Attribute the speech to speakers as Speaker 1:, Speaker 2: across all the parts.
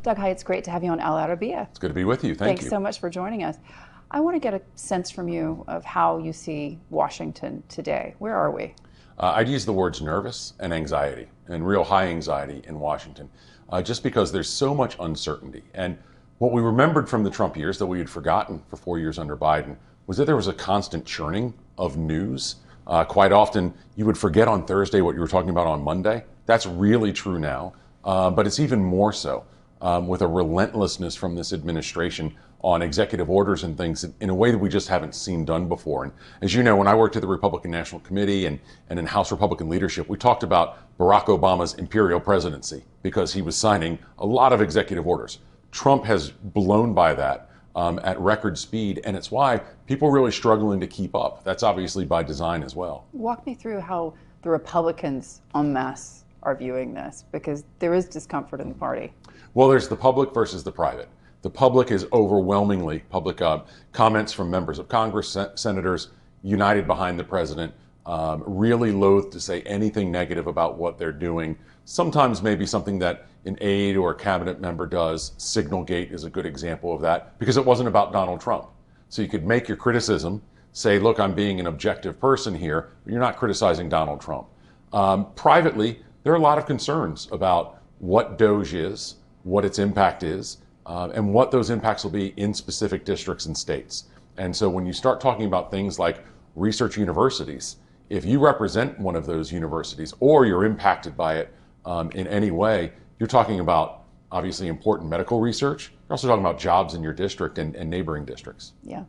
Speaker 1: Doug Heye, it's great to have you on Al Arabiya.
Speaker 2: It's good to be with you. Thank you.
Speaker 1: Thanks so much for joining us. I want to get a sense from you of how you see Washington today. Where are we?
Speaker 2: I'd use the words nervous and anxiety, and real high anxiety in Washington, just because there's so much uncertainty. And what we remembered from the Trump years that we had forgotten for 4 years under Biden was that there was a constant churning of news. Quite often, you would forget on Thursday what you were talking about on Monday. That's really true now, but it's even more so with a relentlessness from this administration on executive orders and things in a way that we just haven't seen done before. And as you know, when I worked at the Republican National Committee and in House Republican leadership, we talked about Barack Obama's imperial presidency because he was signing a lot of executive orders. Trump has blown by that at record speed, and it's why people are really struggling to keep up. That's obviously by design as well.
Speaker 1: Walk me through how the Republicans en masse are viewing this, because there is discomfort in the party.
Speaker 2: Well, there's the public versus the private. The public is overwhelmingly public comments from members of Congress, senators, united behind the president, really loath to say anything negative about what they're doing. Sometimes maybe something that an aide or a cabinet member does. Signalgate is a good example of that because it wasn't about Donald Trump. So you could make your criticism, say, look, I'm being an objective person here, but you're not criticizing Donald Trump. Privately, there are a lot of concerns about what DOGE is, what its impact is, and what those impacts will be in specific districts and states. And so when you start talking about things like research universities, if you represent one of those universities or you're impacted by it in any way, you're talking about obviously important medical research. You're also talking about jobs in your district and neighboring districts.
Speaker 1: Yeah.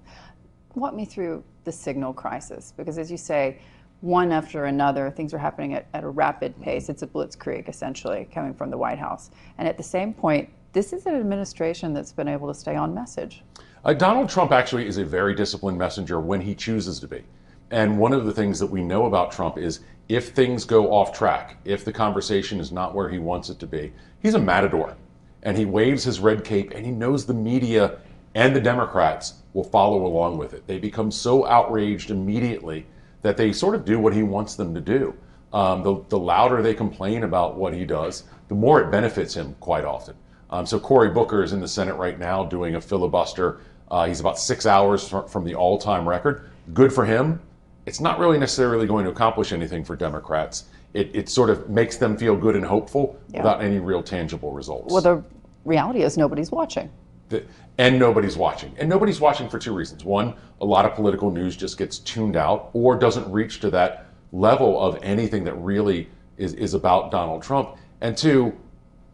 Speaker 1: Walk me through the signal crisis, because as you say, one after another, things are happening at a rapid pace. It's a blitzkrieg, essentially, coming from the White House. And at the same point, this is an administration that's been able to stay on message.
Speaker 2: Donald Trump actually is a very disciplined messenger when he chooses to be. And one of the things that we know about Trump is if things go off track, if the conversation is not where he wants it to be, he's a matador. And he waves his red cape, and he knows the media and the Democrats will follow along with it. They become so outraged immediately that they sort of do what he wants them to do. The louder they complain about what he does, the more it benefits him quite often. So Cory Booker is in the Senate right now doing a filibuster. He's about 6 hours from the all-time record. Good for him. It's not really necessarily going to accomplish anything for Democrats. It sort of makes them feel good and hopeful without any real tangible results.
Speaker 1: Well, the reality is nobody's watching.
Speaker 2: And nobody's watching. And nobody's watching for two reasons. One, a lot of political news just gets tuned out or doesn't reach to that level of anything that really is about Donald Trump. And two,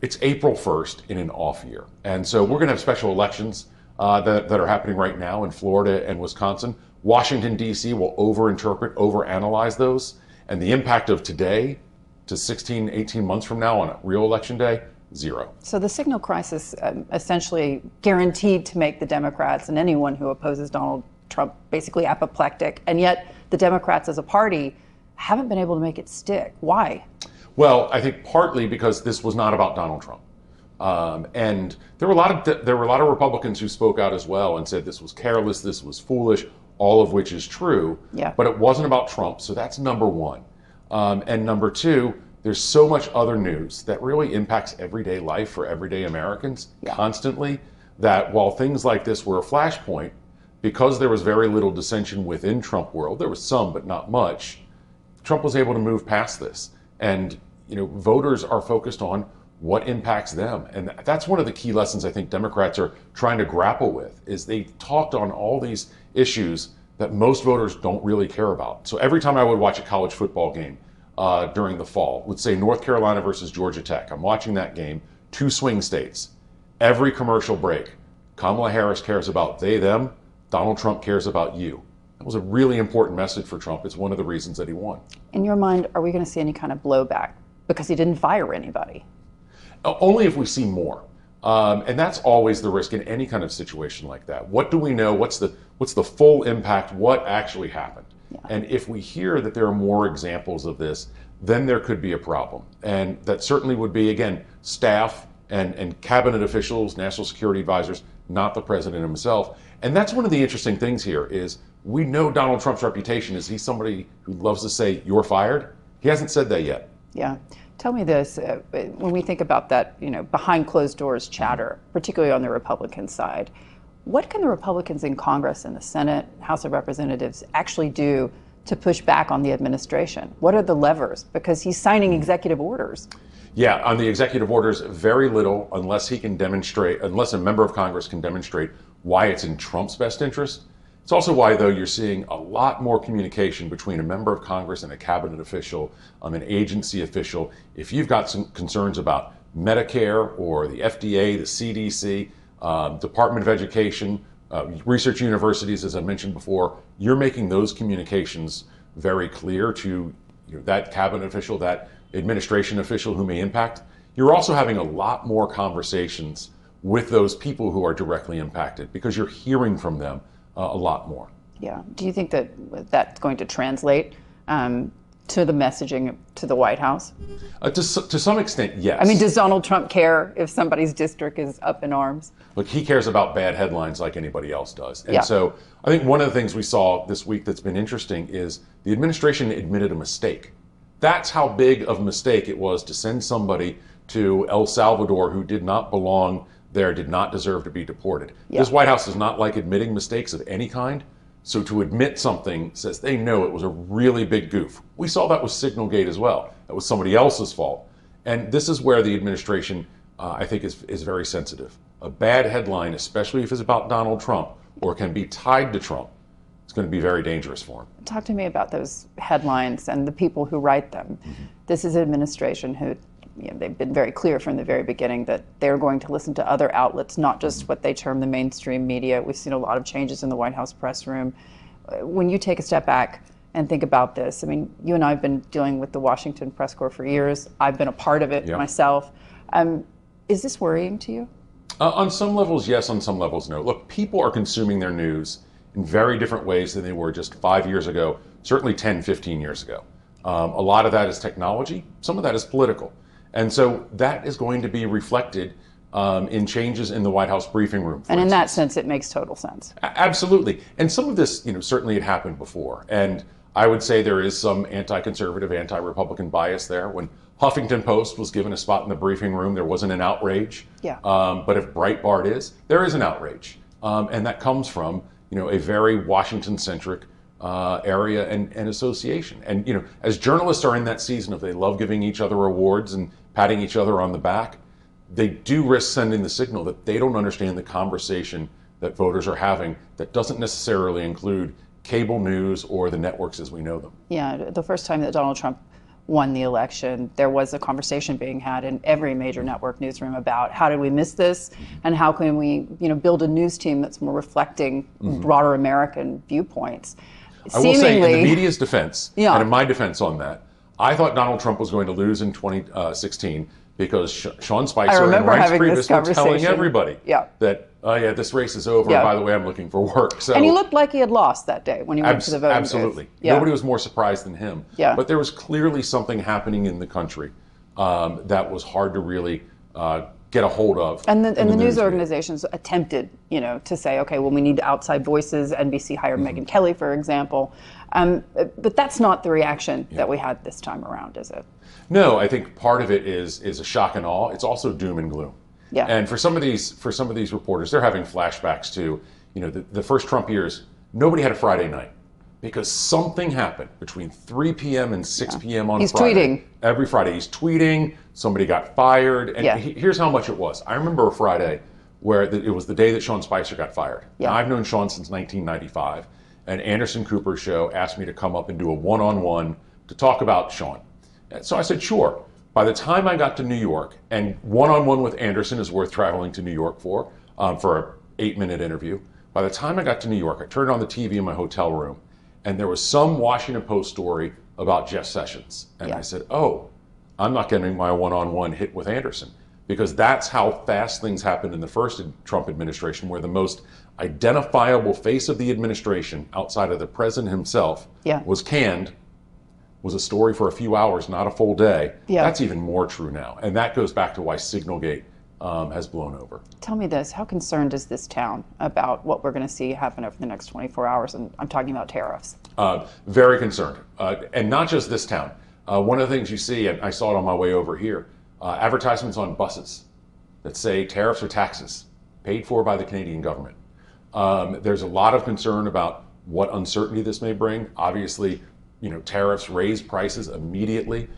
Speaker 2: it's April 1st in an off year. And so we're going to have special elections that are happening right now in Florida and Wisconsin. Washington, D.C. will overinterpret, overanalyze those. And the impact of today to 16, 18 months from now on a real election day, zero.
Speaker 1: So the signal crisis essentially guaranteed to make the Democrats and anyone who opposes Donald Trump basically apoplectic. And yet the Democrats as a party haven't been able to make it stick. Why?
Speaker 2: Well, I think partly because this was not about Donald Trump. And there were a lot of Republicans who spoke out as well and said this was careless, this was foolish, all of which is true.
Speaker 1: Yeah.
Speaker 2: But it wasn't about Trump, so that's number one. And number two, there's so much other news that really impacts everyday life for everyday Americans constantly, that while things like this were a flashpoint, because there was very little dissension within Trump world, there was some but not much, Trump was able to move past this. And voters are focused on what impacts them. And that's one of the key lessons I think Democrats are trying to grapple with, is they talked on all these issues that most voters don't really care about. So every time I would watch a college football game during the fall, let's say North Carolina versus Georgia Tech, I'm watching that game, two swing states. Every commercial break, Kamala Harris cares about they, them, Donald Trump cares about you. That was a really important message for Trump. It's one of the reasons that he won.
Speaker 1: In your mind, are we going to see any kind of blowback because he didn't fire anybody?
Speaker 2: Only if we see more. And that's always the risk in any kind of situation like that. What do we know? What's the full impact? What actually happened? Yeah. And if we hear that there are more examples of this, then there could be a problem. And that certainly would be, again, staff and cabinet officials, national security advisors, not the president himself. And that's one of the interesting things here is we know Donald Trump's reputation is he's somebody who loves to say, you're fired. He hasn't said that yet.
Speaker 1: Yeah. Tell me this, when we think about that, behind closed doors chatter, particularly on the Republican side, what can the Republicans in Congress and the Senate, House of Representatives actually do to push back on the administration? What are the levers? Because he's signing executive orders.
Speaker 2: Yeah, on the executive orders, very little unless unless a member of Congress can demonstrate why it's in Trump's best interest. It's also why, though, you're seeing a lot more communication between a member of Congress and a cabinet official, an agency official. If you've got some concerns about Medicare or the FDA, the CDC, Department of Education, research universities, as I mentioned before, you're making those communications very clear to that cabinet official, that administration official who may impact. You're also having a lot more conversations with those people who are directly impacted because you're hearing from them a lot more.
Speaker 1: Yeah. Do you think that that's going to translate to the messaging to the White House?
Speaker 2: To some extent, yes.
Speaker 1: I mean, does Donald Trump care if somebody's district is up in arms?
Speaker 2: Look, he cares about bad headlines like anybody else does. And
Speaker 1: Yeah.
Speaker 2: so I think one of the things we saw this week that's been interesting is the administration admitted a mistake. That's how big of a mistake it was to send somebody to El Salvador who did not belong there, did not deserve to be deported.
Speaker 1: Yeah.
Speaker 2: This White House does not like admitting mistakes of any kind. So to admit something says they know it was a really big goof. We saw that with Signalgate as well. That was somebody else's fault. And this is where the administration, I think, is very sensitive. A bad headline, especially if it's about Donald Trump or can be tied to Trump, it's going to be very dangerous for him.
Speaker 1: Talk to me about those headlines and the people who write them. Mm-hmm. This is an administration who, they've been very clear from the very beginning that they're going to listen to other outlets, not just what they term the mainstream media. We've seen a lot of changes in the White House press room. When you take a step back and think about this, I mean, you and I have been dealing with the Washington press corps for years. I've been a part of it myself. Is this worrying to you?
Speaker 2: On some levels, yes. On some levels, no. Look, people are consuming their news in very different ways than they were just 5 years ago, certainly 10, 15 years ago. A lot of that is technology. Some of that is political. And so that is going to be reflected in changes in the White House briefing room.
Speaker 1: And in that sense, it makes total sense.
Speaker 2: Absolutely. And some of this, certainly had happened before. And I would say there is some anti-conservative, anti-Republican bias there. When Huffington Post was given a spot in the briefing room, there wasn't an outrage.
Speaker 1: Yeah.
Speaker 2: But if Breitbart is, there is an outrage. And that comes from, a very Washington-centric area and association. And, as journalists are in that season, if they love giving each other awards and patting each other on the back, they do risk sending the signal that they don't understand the conversation that voters are having that doesn't necessarily include cable news or the networks as we know them. Yeah,
Speaker 1: the first time that Donald Trump won the election, there was a conversation being had in every major network newsroom about how did we miss this and how can we, build a news team that's more reflecting broader American viewpoints.
Speaker 2: I will say, in the media's defense, and in my defense on that, I thought Donald Trump was going to lose in 2016 because Sean Spicer and Reince Priebus were telling everybody that, this race is over. By the way, I'm looking for work. So,
Speaker 1: and he looked like he had lost that day when he went to the voting
Speaker 2: Absolutely. Nobody was more surprised than him. But there was clearly something happening in the country that was hard to really get a hold of.
Speaker 1: And the news organizations attempted, to say, okay, well, we need outside voices. NBC hired Megyn Kelly, for example. But that's not the reaction that we had this time around, is it?
Speaker 2: No, I think part of it is a shock and awe. It's also doom and gloom. And for some of these reporters, they're having flashbacks to, the first Trump years. Nobody had a Friday night because something happened between 3 p.m. and 6 p.m. on Friday. He's tweeting. Every Friday he's tweeting. Somebody got fired. And here's how much it was. I remember a Friday where it was the day that Sean Spicer got fired. Now, I've known Sean since 1995. And Anderson Cooper's show asked me to come up and do a one-on-one to talk about Sean. So I said, sure. By the time I got to New York, and one-on-one with Anderson is worth traveling to New York for an 8-minute interview. By the time I got to New York, I turned on the TV in my hotel room, and there was some Washington Post story about Jeff Sessions. And I said, I'm not getting my one-on-one hit with Anderson, because that's how fast things happened in the first Trump administration, where the most identifiable face of the administration outside of the president himself was canned, was a story for a few hours, not a full day. That's even more true now. And that goes back to why Signalgate has blown over. Tell me this, how concerned is this town about what we're going to see happen over the next 24 hours? And I'm talking about tariffs. Very concerned. And not just this town. One of the things you see, and I saw it on my way over here, advertisements on buses that say tariffs or taxes paid for by the Canadian government. There's a lot of concern about what uncertainty this may bring. Obviously, tariffs raise prices immediately.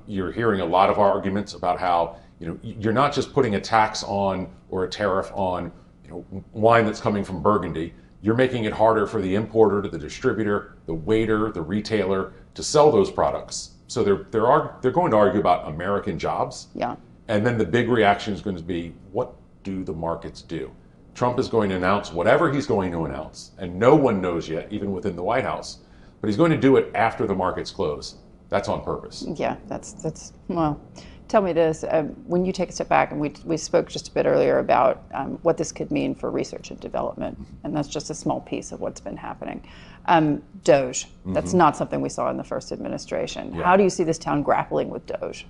Speaker 2: You're hearing a lot of arguments about how you're not just putting a tax on or a tariff on wine that's coming from Burgundy. You're making it harder for the importer, to the distributor, the waiter, the retailer to sell those products. So they're going to argue about American jobs.
Speaker 1: Yeah.
Speaker 2: And then the big reaction is going to be, what do the markets do? Trump is going to announce whatever he's going to announce, and no one knows yet, even within the White House. But he's going to do it after the markets close. That's on purpose.
Speaker 1: Yeah, that's well. Tell me this, when you take a step back, and we spoke just a bit earlier about what this could mean for research and development, and that's just a small piece of what's been happening. DOGE, that's not something we saw in the first administration. Yeah. How do you see this town grappling with DOGE?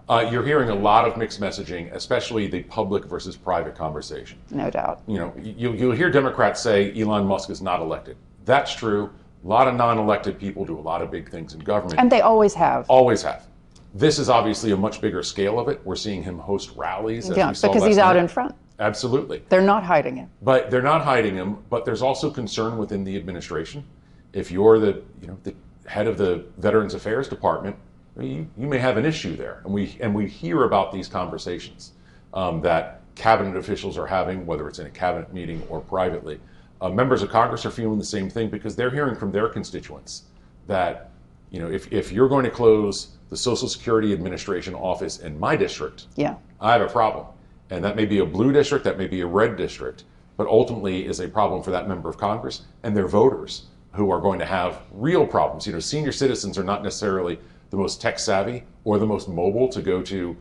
Speaker 2: You're hearing a lot of mixed messaging, especially the public versus private conversation.
Speaker 1: No doubt.
Speaker 2: You'll hear Democrats say Elon Musk is not elected. That's true. A lot of non-elected people do a lot of big things in government.
Speaker 1: And they always have.
Speaker 2: Always have. This is obviously a much bigger scale of it. We're seeing him host rallies. As we saw
Speaker 1: because he's out in front.
Speaker 2: Absolutely.
Speaker 1: They're not hiding him.
Speaker 2: But they're not hiding him. But there's also concern within the administration. If you're the head of the Veterans Affairs Department, you may have an issue there. And we hear about these conversations that cabinet officials are having, whether it's in a cabinet meeting or privately. Members of Congress are feeling the same thing because they're hearing from their constituents that if you're going to close the Social Security Administration office in my district, I have a problem. And that may be a blue district, that may be a red district, but ultimately is a problem for that member of Congress and their voters who are going to have real problems. Senior citizens are not necessarily the most tech savvy or the most mobile to go to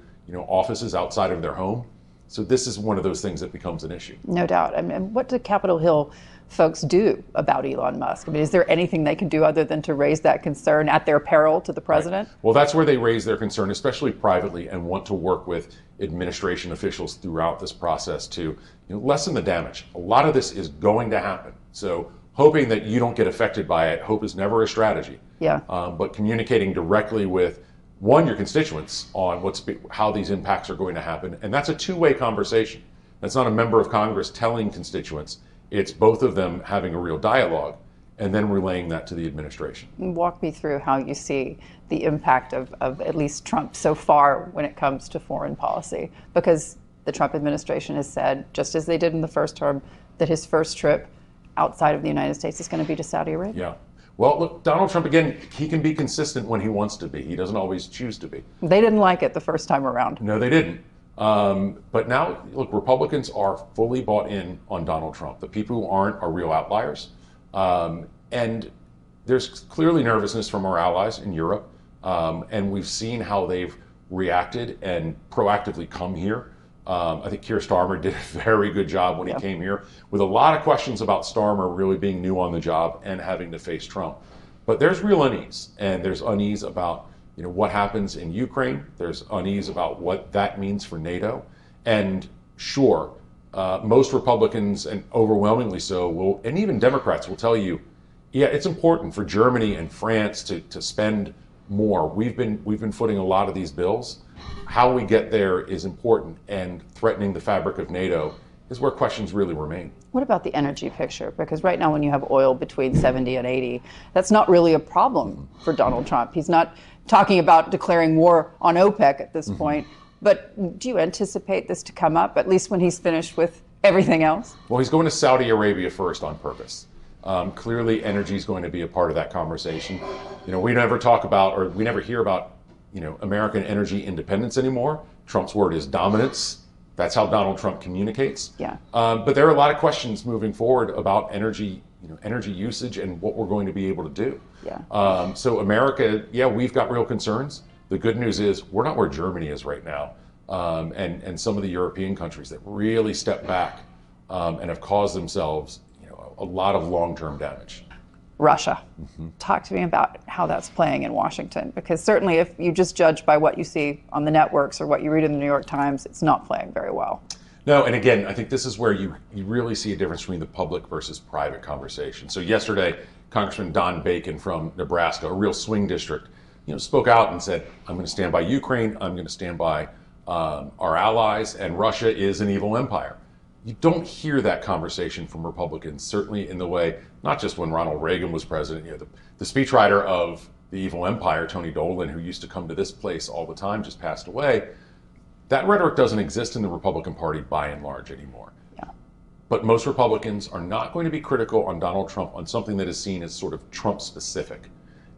Speaker 2: offices outside of their home. So this is one of those things that becomes an issue.
Speaker 1: No doubt. And what do Capitol Hill folks do about Elon Musk? I mean, is there anything they can do other than to raise that concern at their peril to the president?
Speaker 2: Right. Well, that's where they raise their concern, especially privately, and want to work with administration officials throughout this process to lessen the damage. A lot of this is going to happen. So hoping that you don't get affected by it, hope is never a strategy.
Speaker 1: Yeah.
Speaker 2: But communicating directly with your constituents on how these impacts are going to happen. And that's a two-way conversation. That's not a member of Congress telling constituents. It's both of them having a real dialogue and then relaying that to the administration.
Speaker 1: Walk me through how you see the impact of at least Trump so far when it comes to foreign policy. Because the Trump administration has said, just as they did in the first term, that his first trip outside of the United States is going to be to Saudi Arabia.
Speaker 2: Yeah. Well, look, Donald Trump, again, he can be consistent when he wants to be. He doesn't always choose to be.
Speaker 1: They didn't like it the first time around.
Speaker 2: No, they didn't. But now, look, Republicans are fully bought in on Donald Trump. The people who aren't are real outliers. And there's clearly nervousness from our allies in Europe. And we've seen how they've reacted and proactively come here. I think Keir Starmer did a very good job when he came here, with a lot of questions about Starmer really being new on the job and having to face Trump. But there's real unease, and there's unease about what happens in Ukraine. There's unease about what that means for NATO. And sure, most Republicans, and overwhelmingly so, and even Democrats will tell you, yeah, it's important for Germany and France to spend more. We've been footing a lot of these bills. How we get there is important, and threatening the fabric of NATO is where questions really remain.
Speaker 1: What about the energy picture? Because right now when you have oil between 70 and 80, that's not really a problem for Donald Trump. He's not talking about declaring war on OPEC at this point. But do you anticipate this to come up, at least when he's finished with everything else?
Speaker 2: Well, he's going to Saudi Arabia first on purpose. Clearly, energy is going to be a part of that conversation. We never talk about, or we never hear about, American energy independence anymore. Trump's word is dominance. That's how Donald Trump communicates.
Speaker 1: Yeah.
Speaker 2: But there are a lot of questions moving forward about energy, energy usage and what we're going to be able to do.
Speaker 1: Yeah.
Speaker 2: So America, we've got real concerns. The good news is we're not where Germany is right now, and some of the European countries that really stepped back and have caused themselves, a lot of long-term damage.
Speaker 1: Russia. Talk to me about how that's playing in Washington, because certainly if you just judge by what you see on the networks or what you read in the New York Times, it's not playing very well.
Speaker 2: No, and again, I think this is where you really see a difference between the public versus private conversation. So yesterday, Congressman Don Bacon from Nebraska, a real swing district, spoke out and said, I'm going to stand by Ukraine, I'm going to stand by our allies, and Russia is an evil empire. You don't hear that conversation from Republicans, certainly in the way, not just when Ronald Reagan was president. The speechwriter of the evil empire, Tony Dolan, who used to come to this place all the time, just passed away. That rhetoric doesn't exist in the Republican Party by and large anymore.
Speaker 1: Yeah.
Speaker 2: But most Republicans are not going to be critical on Donald Trump on something that is seen as sort of Trump-specific.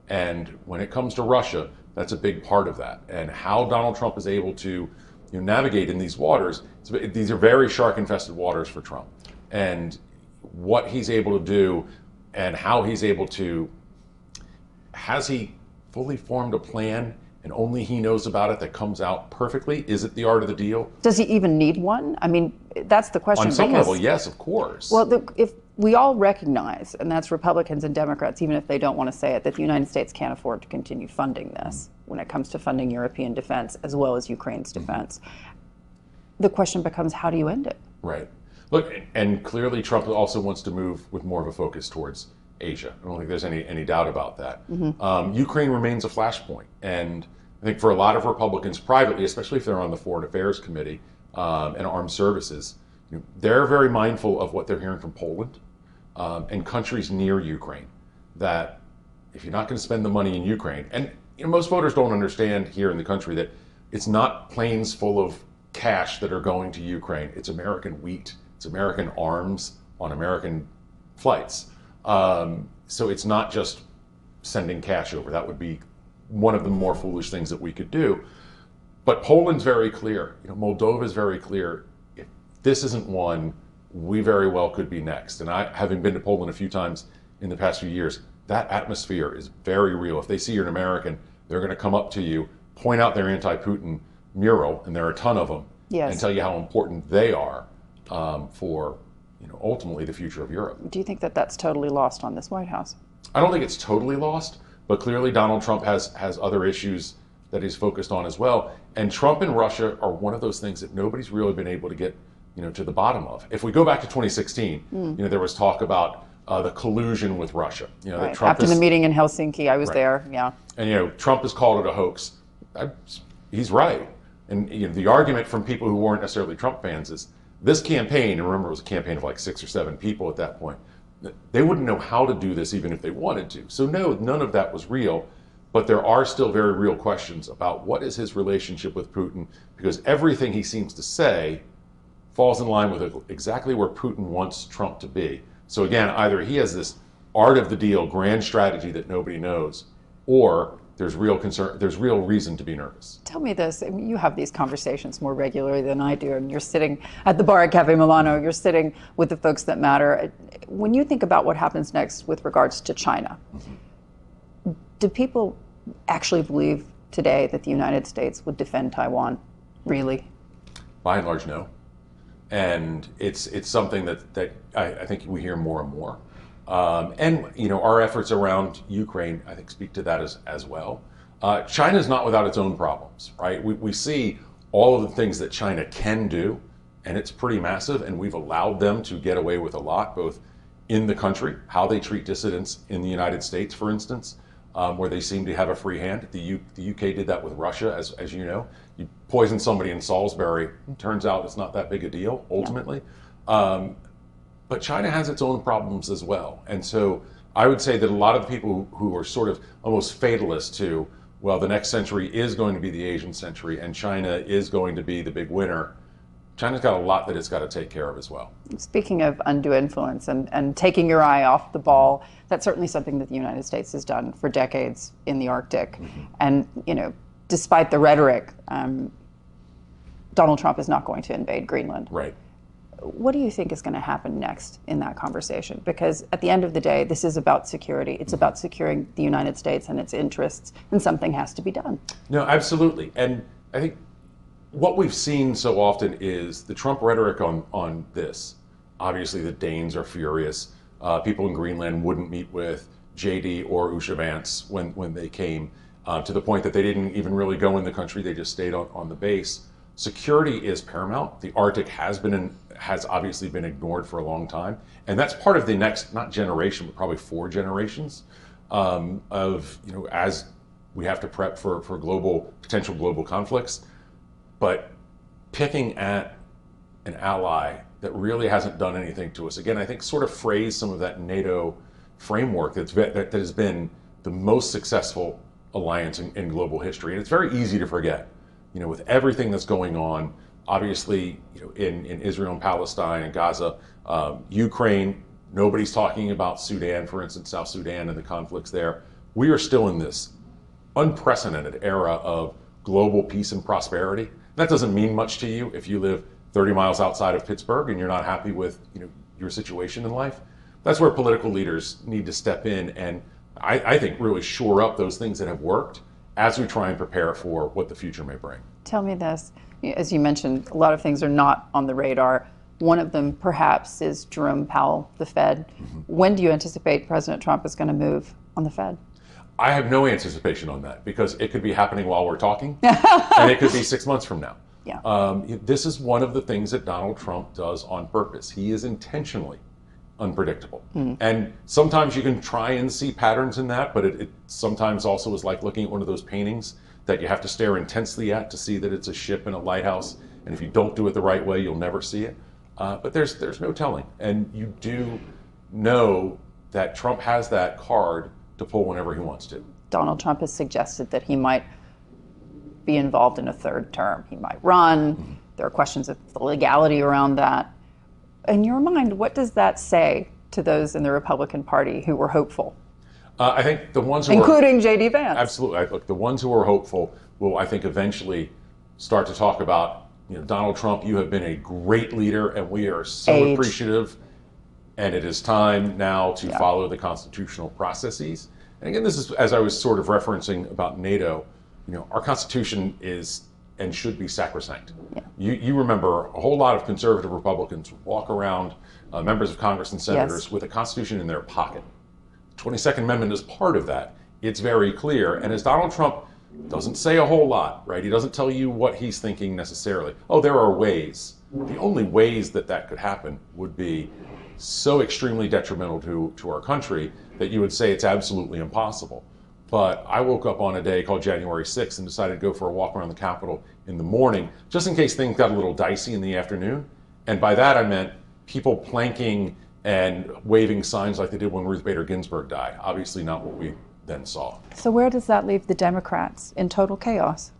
Speaker 2: And when it comes to Russia, that's a big part of that. And how Donald Trump is able to navigate in these waters, these are very shark-infested waters for Trump. And what he's able to do and how he's able to, has he fully formed a plan and only he knows about it that comes out perfectly? Is it the art of the deal?
Speaker 1: Does he even need one? I mean, that's the question.
Speaker 2: On some level, yes, of course.
Speaker 1: Well, if we all recognize, and that's Republicans and Democrats, even if they don't want to say it, that the United States can't afford to continue funding this when it comes to funding European defense as well as Ukraine's defense. The question becomes, how do you end it?
Speaker 2: Right. Look, and clearly Trump also wants to move with more of a focus towards Asia. I don't think there's any doubt about that. Ukraine remains a flashpoint. And I think for a lot of Republicans privately, especially if they're on the Foreign Affairs Committee and Armed Services, they're very mindful of what they're hearing from Poland and countries near Ukraine, that if you're not going to spend the money in Ukraine, and most voters don't understand here in the country that it's not planes full of cash that are going to Ukraine. It's American wheat. It's American arms on American flights. So it's not just sending cash over. That would be one of the more foolish things that we could do. But Poland's very clear. Moldova is very clear. If this isn't one, we very well could be next. And I, having been to Poland a few times in the past few years, that atmosphere is very real. If they see you're an American, they're going to come up to you, point out their anti-Putin mural, and there are a ton of them,
Speaker 1: yes,
Speaker 2: and tell you how important they are for ultimately the future of Europe.
Speaker 1: Do you think that that's totally lost on this White House?
Speaker 2: I don't think it's totally lost, but clearly Donald Trump has other issues that he's focused on as well. And Trump and Russia are one of those things that nobody's really been able to get to the bottom of. If we go back to 2016, there was talk about the collusion with Russia.
Speaker 1: Right.
Speaker 2: That Trump
Speaker 1: After the meeting in Helsinki, I was there. Yeah.
Speaker 2: And Trump has called it a hoax. He's right. And the argument from people who weren't necessarily Trump fans is this campaign, and remember it was a campaign of like 6 or 7 people at that point, they wouldn't know how to do this even if they wanted to. So no, none of that was real. But there are still very real questions about what is his relationship with Putin, because everything he seems to say falls in line with exactly where Putin wants Trump to be. So again, either he has this art of the deal, grand strategy that nobody knows, or there's real concern, there's real reason to be nervous.
Speaker 1: Tell me this, I mean, you have these conversations more regularly than I do, and you're sitting at the bar at Cafe Milano, you're sitting with the folks that matter. When you think about what happens next with regards to China, do people actually believe today that the United States would defend Taiwan, really?
Speaker 2: By and large, no. And it's something that I think we hear more and more. And our efforts around Ukraine, I think, speak to that as well. China is not without its own problems, right? We see all of the things that China can do, and it's pretty massive, and we've allowed them to get away with a lot, both in the country, how they treat dissidents in the United States, for instance, where they seem to have a free hand. The UK did that with Russia, as you know. You poison somebody in Salisbury, turns out it's not that big a deal, ultimately. Yeah. But China has its own problems as well. And so I would say that a lot of the people who are sort of almost fatalist to, well, the next century is going to be the Asian century and China is going to be the big winner, China's got a lot that it's got to take care of as well. Speaking
Speaker 1: of undue influence and taking your eye off the ball, that's certainly something that the United States has done for decades in the Arctic. Mm-hmm. And, despite the rhetoric, Donald Trump is not going to invade Greenland.
Speaker 2: Right.
Speaker 1: What do you think is going to happen next in that conversation? Because at the end of the day, this is about security. It's about securing the United States and its interests, and something has to be done.
Speaker 2: No, absolutely. And I think what we've seen so often is the Trump rhetoric on this. Obviously, the Danes are furious. People in Greenland wouldn't meet with JD or Usha Vance when they came, to the point that they didn't even really go in the country. They just stayed on the base. Security is paramount. The Arctic has obviously been ignored for a long time. And that's part of the next, not generation, but probably 4 generations as We have to prep for potential global conflicts. But picking at an ally that really hasn't done anything to us, again, I think sort of phrased some of that NATO framework that has been the most successful alliance in global history. And it's very easy to forget, with everything that's going on, obviously, in Israel and Palestine and Gaza, Ukraine, nobody's talking about Sudan, for instance, South Sudan and the conflicts there. We are still in this unprecedented era of global peace and prosperity. That doesn't mean much to you if you live 30 miles outside of Pittsburgh and you're not happy with your situation in life. That's where political leaders need to step in and I think really shore up those things that have worked as we try and prepare for what the future may bring.
Speaker 1: Tell me this. As you mentioned, a lot of things are not on the radar. One of them perhaps is Jerome Powell, the Fed. Mm-hmm. When do you anticipate President Trump is going to move on the Fed?
Speaker 2: I have no anticipation on that because it could be happening while we're talking and it could be 6 months from now.
Speaker 1: Yeah.
Speaker 2: This is one of the things that Donald Trump does on purpose. He is intentionally unpredictable. Mm. And sometimes you can try and see patterns in that, but it sometimes also is like looking at one of those paintings that you have to stare intensely at to see that it's a ship in a lighthouse. And if you don't do it the right way, you'll never see it. But there's no telling. And you do know that Trump has that card to pull whenever he wants to.
Speaker 1: Donald Trump has suggested that he might be involved in a third term. He might run. Mm-hmm. There are questions of the legality around that. In your mind, what does that say to those in the Republican Party who were hopeful?
Speaker 2: I think the ones who
Speaker 1: including J.D. Vance.
Speaker 2: Absolutely. Look, the ones who are hopeful will, I think, eventually start to talk about, Donald Trump, you have been a great leader, and we are so appreciative. And it is time now to follow the constitutional processes. And again, this is, as I was sort of referencing about NATO, our Constitution is and should be sacrosanct. Yeah. You remember a whole lot of conservative Republicans walk around, members of Congress and senators, with a Constitution in their pocket. The 22nd Amendment is part of that. It's very clear. And as Donald Trump doesn't say a whole lot, right? He doesn't tell you what he's thinking necessarily. Oh, there are ways. The only ways that could happen would be so extremely detrimental to our country that you would say it's absolutely impossible. But I woke up on a day called January 6th and decided to go for a walk around the Capitol in the morning, just in case things got a little dicey in the afternoon. And by that I meant people planking and waving signs like they did when Ruth Bader Ginsburg died. Obviously not what we then saw.
Speaker 1: So where does that leave the Democrats? In total chaos?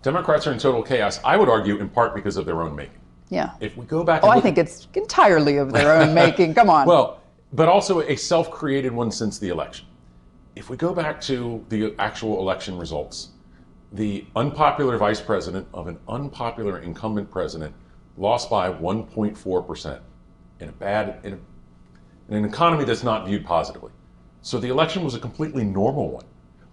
Speaker 2: Democrats are in total chaos, I would argue, in part because of their own making.
Speaker 1: Yeah.
Speaker 2: If we go back...
Speaker 1: I think it's entirely of their own making. Come on.
Speaker 2: Well, but also a self-created one since the election. If we go back to the actual election results, the unpopular vice president of an unpopular incumbent president lost by 1.4% in an economy that's not viewed positively. So the election was a completely normal one.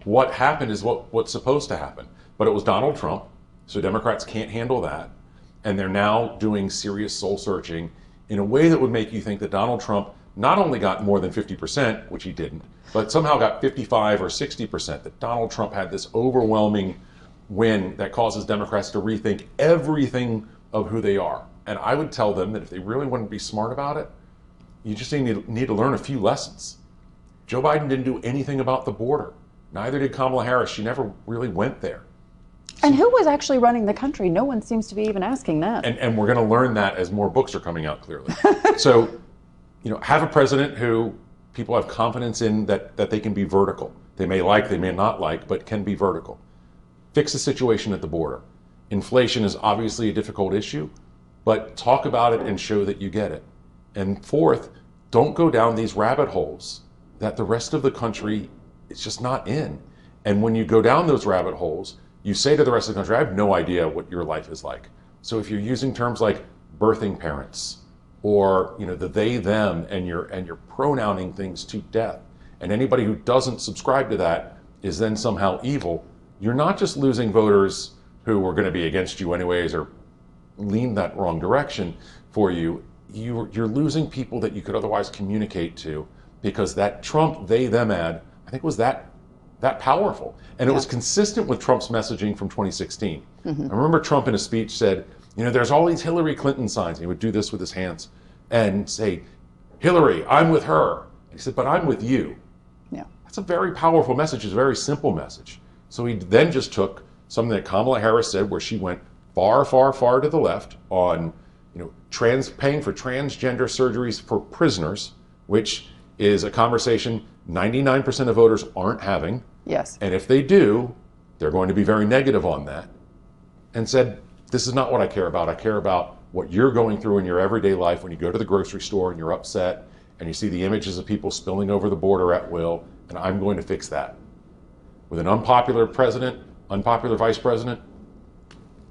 Speaker 2: What happened is what's supposed to happen. But it was Donald Trump, so Democrats can't handle that. And they're now doing serious soul searching in a way that would make you think that Donald Trump not only got more than 50%, which he didn't, but somehow got 55 or 60%, that Donald Trump had this overwhelming win that causes Democrats to rethink everything of who they are. And I would tell them that if they really want to be smart about it, you just need to learn a few lessons. Joe Biden didn't do anything about the border. Neither did Kamala Harris. She never really went there.
Speaker 1: And who was actually running the country? No one seems to be even asking that.
Speaker 2: And we're going to learn that as more books are coming out, clearly. So, have a president who people have confidence in that they can be vertical. They may not like, but can be vertical. Fix the situation at the border. Inflation is obviously a difficult issue, but talk about it and show that you get it. And fourth, don't go down these rabbit holes that the rest of the country is just not in. And when you go down those rabbit holes, you say to the rest of the country, I have no idea what your life is like. So if you're using terms like birthing parents or the they, them, and you're pronouncing things to death, and anybody who doesn't subscribe to that is then somehow evil, you're not just losing voters who are going to be against you anyways or lean that wrong direction for you. You're losing people that you could otherwise communicate to, because that Trump they, them ad, I think, was that powerful. And it was consistent with Trump's messaging from 2016. Mm-hmm. I remember Trump in a speech said, there's all these Hillary Clinton signs. He would do this with his hands and say, Hillary, I'm with her. And he said, but I'm with you.
Speaker 1: Yeah.
Speaker 2: That's a very powerful message. It's a very simple message. So he then just took something that Kamala Harris said, where she went far, far, far to the left on, paying for transgender surgeries for prisoners, which is a conversation 99% of voters aren't having.
Speaker 1: Yes.
Speaker 2: And if they do, they're going to be very negative on that. And said, this is not what I care about. I care about what you're going through in your everyday life when you go to the grocery store and you're upset and you see the images of people spilling over the border at will, and I'm going to fix that. With an unpopular president, unpopular vice president,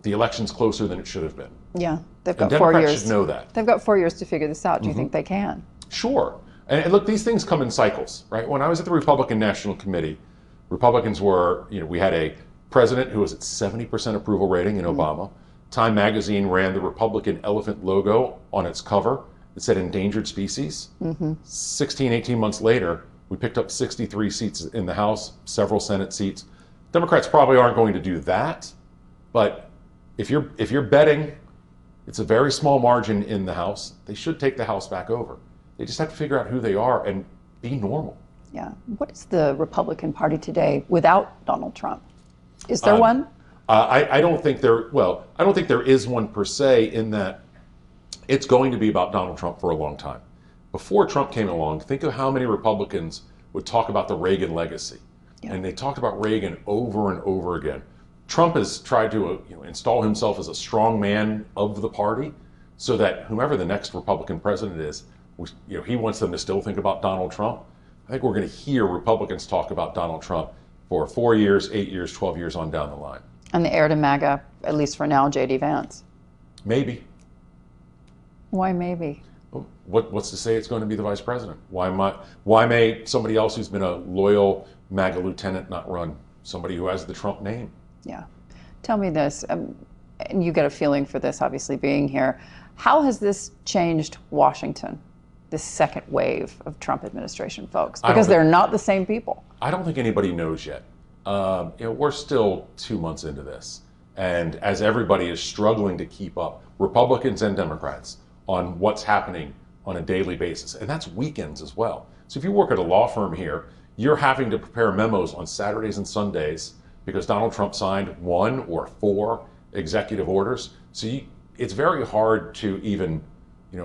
Speaker 2: the election's closer than it should have been.
Speaker 1: Yeah, they've got
Speaker 2: And
Speaker 1: 4
Speaker 2: Democrats
Speaker 1: years.
Speaker 2: should know that.
Speaker 1: They've got 4 years to figure this out. Do you think they can?
Speaker 2: Sure. And look, these things come in cycles, right? When I was at the Republican National Committee, Republicans were, we had a president who was at 70% approval rating in Obama. Time magazine ran the Republican elephant logo on its cover. It said endangered species. 16, 18 months later, we picked up 63 seats in the House, several Senate seats. Democrats probably aren't going to do that, but if you're betting it's a very small margin in the House, they should take the House back over. They just have to figure out who they are and be normal.
Speaker 1: Yeah. What is the Republican Party today without Donald Trump? Is there one?
Speaker 2: I don't think I don't think there is one per se, in that it's going to be about Donald Trump for a long time. Before Trump came along, think of how many Republicans would talk about the Reagan legacy. Yeah. And they talked about Reagan over and over again. Trump has tried to install himself as a strong man of the party, so that whomever the next Republican president is, he wants them to still think about Donald Trump. I think we're going to hear Republicans talk about Donald Trump for 4 years, 8 years, 12 years on down the line.
Speaker 1: And the heir to MAGA, at least for now, J.D. Vance.
Speaker 2: Maybe.
Speaker 1: Why maybe?
Speaker 2: What's to say it's going to be the vice president? Why may somebody else who's been a loyal MAGA lieutenant not run? Somebody who has the Trump name.
Speaker 1: Yeah. Tell me this, and you get a feeling for this, obviously, being here. How has this changed Washington, this second wave of Trump administration folks? Because they're not the same people.
Speaker 2: I don't think anybody knows yet. We're still 2 months into this. And as everybody is struggling to keep up, Republicans and Democrats, on what's happening on a daily basis. And that's weekends as well. So if you work at a law firm here, you're having to prepare memos on Saturdays and Sundays because Donald Trump signed 1 or 4 executive orders. So it's very hard to even,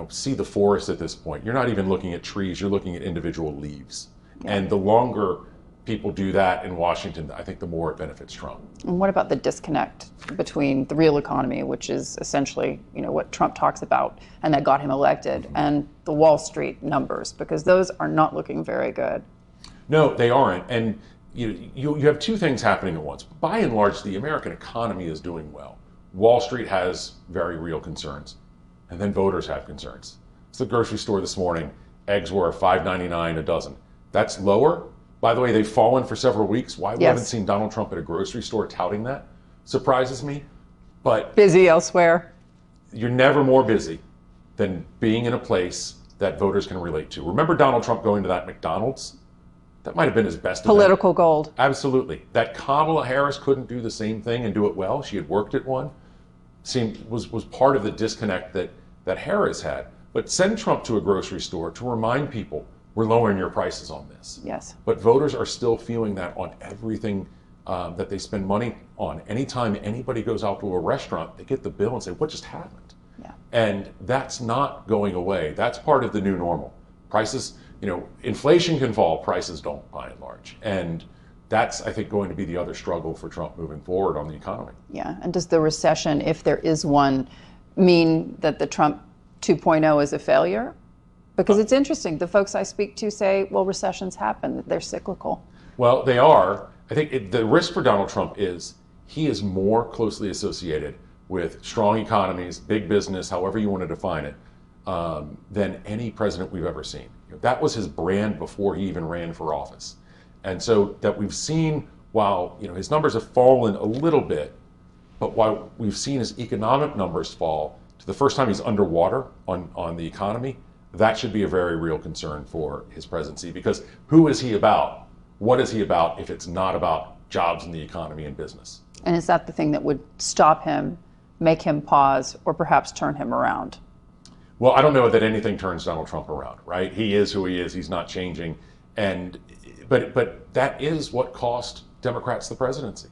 Speaker 2: see the forest at this point. You're not even looking at trees, you're looking at individual leaves. Yeah. And the longer people do that in Washington, I think the more it benefits Trump.
Speaker 1: And what about the disconnect between the real economy, which is essentially, what Trump talks about and that got him elected, and the Wall Street numbers, because those are not looking very good.
Speaker 2: No, they aren't. And you have two things happening at once. By and large, the American economy is doing well. Wall Street has very real concerns, and then voters have concerns. It's the grocery store this morning. Eggs were $5.99 a dozen. That's lower. By the way, they've fallen for several weeks. Why we haven't seen Donald Trump at a grocery store touting that surprises me. But
Speaker 1: busy elsewhere.
Speaker 2: You're never more busy than being in a place that voters can relate to. Remember Donald Trump going to that McDonald's? That might have been his best
Speaker 1: political
Speaker 2: event.
Speaker 1: Gold.
Speaker 2: Absolutely. That Kamala Harris couldn't do the same thing and do it well. She had worked at one. Was part of the disconnect that Harris had. But send Trump to a grocery store to remind people, we're lowering your prices on this.
Speaker 1: Yes.
Speaker 2: But voters are still feeling that on everything that they spend money on. Anytime anybody goes out to a restaurant, they get the bill and say, what just happened?
Speaker 1: Yeah.
Speaker 2: And that's not going away. That's part of the new normal. Prices, inflation can fall, prices don't, by and large. And that's, I think, going to be the other struggle for Trump moving forward on the economy.
Speaker 1: Yeah. And does the recession, if there is one, mean that the Trump 2.0 is a failure? Because it's interesting. The folks I speak to say, well, recessions happen. They're cyclical.
Speaker 2: Well, they are. I think the risk for Donald Trump is he is more closely associated with strong economies, big business, however you want to define it, than any president we've ever seen. That was his brand before he even ran for office. And so that we've seen, while his numbers have fallen a little bit, but while we've seen his economic numbers fall to the first time he's underwater on the economy, that should be a very real concern for his presidency, because who is he about? What is he about if it's not about jobs in the economy and business?
Speaker 1: And is that the thing that would stop him, make him pause, or perhaps turn him around?
Speaker 2: Well, I don't know that anything turns Donald Trump around, right? He is who he is. He's not changing. But that is what cost Democrats the presidency.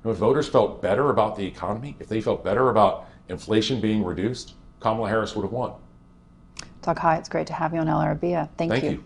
Speaker 2: If voters felt better about the economy, if they felt better about inflation being reduced, Kamala Harris would have won.
Speaker 1: Doug Heye, it's great to have you on Arabiya. Thank you.
Speaker 2: You.